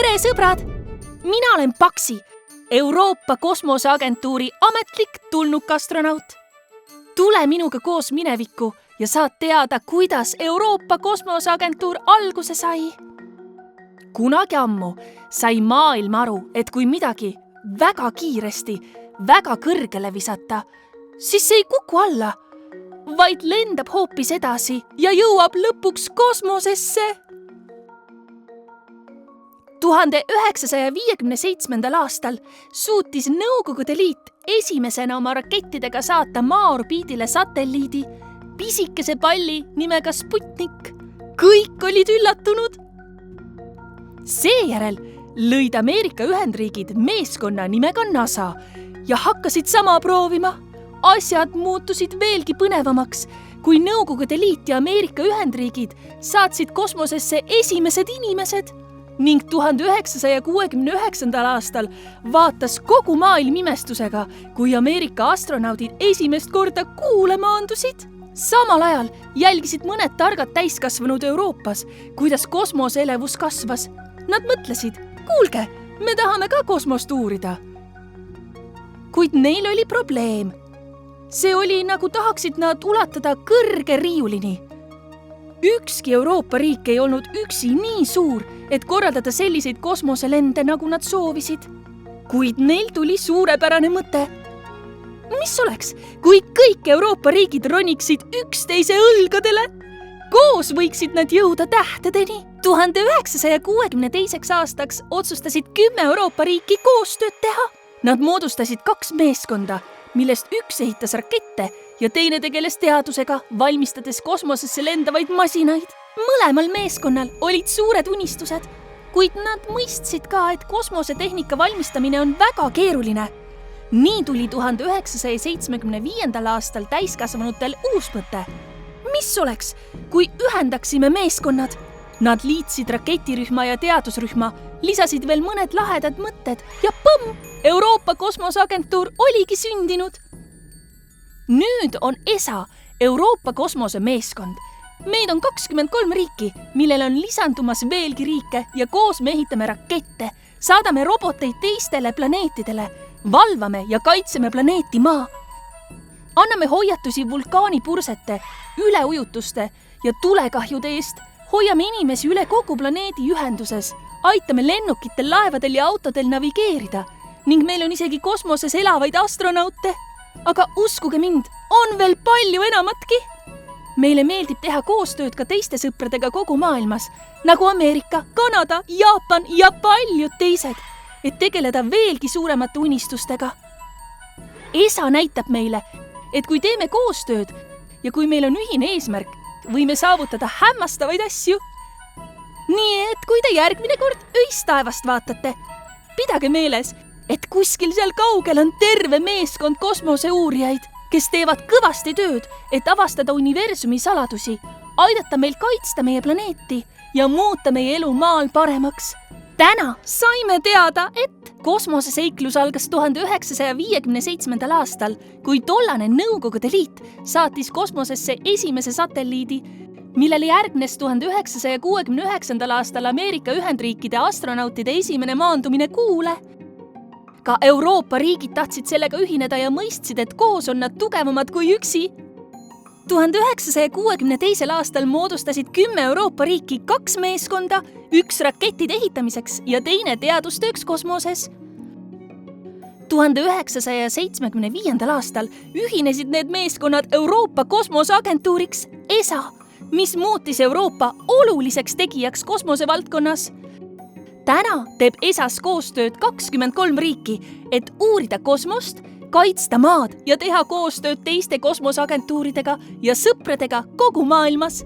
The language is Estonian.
tere, sõbrad! Mina olen Paksi, Euroopa Kosmoseagentuuri ametlik tulnukastronaut. Tule minuga koos minevikku ja saad teada, kuidas Euroopa Kosmoseagentuur alguse sai. Kunagi ammu sai maailm aru, et kui midagi väga kiiresti, väga kõrgele visata, siis see ei kuku alla, vaid lendab hoopis edasi ja jõuab lõpuks kosmosesse. 1957. aastal suutis Nõukogude Liit esimesena oma rakettidega saata maa-orbiidile satelliidi, pisikese palli nimega Sputnik. Kõik olid üllatunud. Seejärel lõid Ameerika Ühendriigid meeskonna nimega NASA ja hakkasid sama proovima. Asjad muutusid veelgi põnevamaks, kui Nõukogude Liit ja Ameerika Ühendriigid saatsid kosmosesse esimesed inimesed ning 1969. aastal vaatas kogu maailm imestusega, kui Ameerika astronaudid esimest korda Kuule maandusid. Samal ajal jälgisid mõned targad täiskasvanud Euroopas, kuidas kosmoseelevus kasvas. Nad mõtlesid, kuulge, me tahame ka kosmost uurida. Kuid neil oli probleem. See oli, nagu tahaksid nad ulatada kõrge riiulini. Ükski Euroopa riik ei olnud üksi nii suur, et korraldada selliseid kosmoselende, nagu nad soovisid. Kuid neil tuli suurepärane mõte. Mis oleks, kui kõik Euroopa riigid roniksid üksteise õlgadele? Koos võiksid nad jõuda tähtedeni. 1962. aastaks otsustasid 10 Euroopa riiki koostööd teha. Nad moodustasid 2 meeskonda, millest üks ehitas rakette ja teine tegeles teadusega, valmistades kosmosesse lendavaid masinaid. Mõlemal meeskonnal olid suured unistused, kuid nad mõistsid ka, et kosmosetehnika valmistamine on väga keeruline. Nii tuli 1975. aastal täiskasvanutel uus mõte. Mis oleks, kui ühendaksime meeskonnad? Nad liitsid raketirühma ja teadusrühma, lisasid veel mõned lahedad mõtted ja põmm! Euroopa Kosmoseagentuur oligi sündinud. Nüüd on ESA, Euroopa Kosmosemeeskond. Meid on 23 riiki, millel on lisandumas veelgi riike ja koos me ehitame rakette, saadame roboteid teistele planeetidele, valvame ja kaitseme planeeti Maa. Anname hoiatusi vulkaanipursete, üleujutuste ja tulekahjude eest, hoiame inimesi üle kogu planeedi ühenduses, aitame lennukitel, laevadel ja autodel navigeerida ning meil on isegi kosmoses elavaid astronaute. Aga uskuge mind, on veel palju enamatki. Meile meeldib teha koostööd ka teiste sõpradega kogu maailmas, nagu Ameerika, Kanada, Jaapan ja paljud teised, et tegeleda veelgi suuremate unistustega. ESA näitab meile, et kui teeme koostööd ja kui meil on ühine eesmärk, võime saavutada hämmastavaid asju. Nii et kui te järgmine kord öistaevast vaatate, pidage meeles, et kuskil seal kaugel on terve meeskond kosmoseuurijaid, kes teevad kõvasti tööd, et avastada universumi saladusi, aidata meil kaitsta meie planeeti ja muuta meie elu maal paremaks. Täna saime teada, et kosmoseseiklus algas 1957. aastal, kui tollane Nõukogude Liit saatis kosmosesse esimese satelliidi, millele järgnes 1969. aastal Ameerika Ühendriikide astronautide esimene maandumine Kuule. Ka Euroopa riigid tahtsid sellega ühineda ja mõistsid, et koos on nad tugevamad kui üksi. 1962. aastal moodustasid 10 Euroopa riiki 2 meeskonda, üks rakettide ehitamiseks ja teine teadustööks kosmoses. 1975. aastal ühinesid need meeskonnad Euroopa Kosmoseagentuuriks ESA, mis muutis Euroopa oluliseks tegijaks kosmosevaldkonnas. Täna teeb ESAs koostööd 23 riiki, et uurida kosmost, kaitsta maad ja teha koostööd teiste kosmoseagentuuridega ja sõpradega kogu maailmas.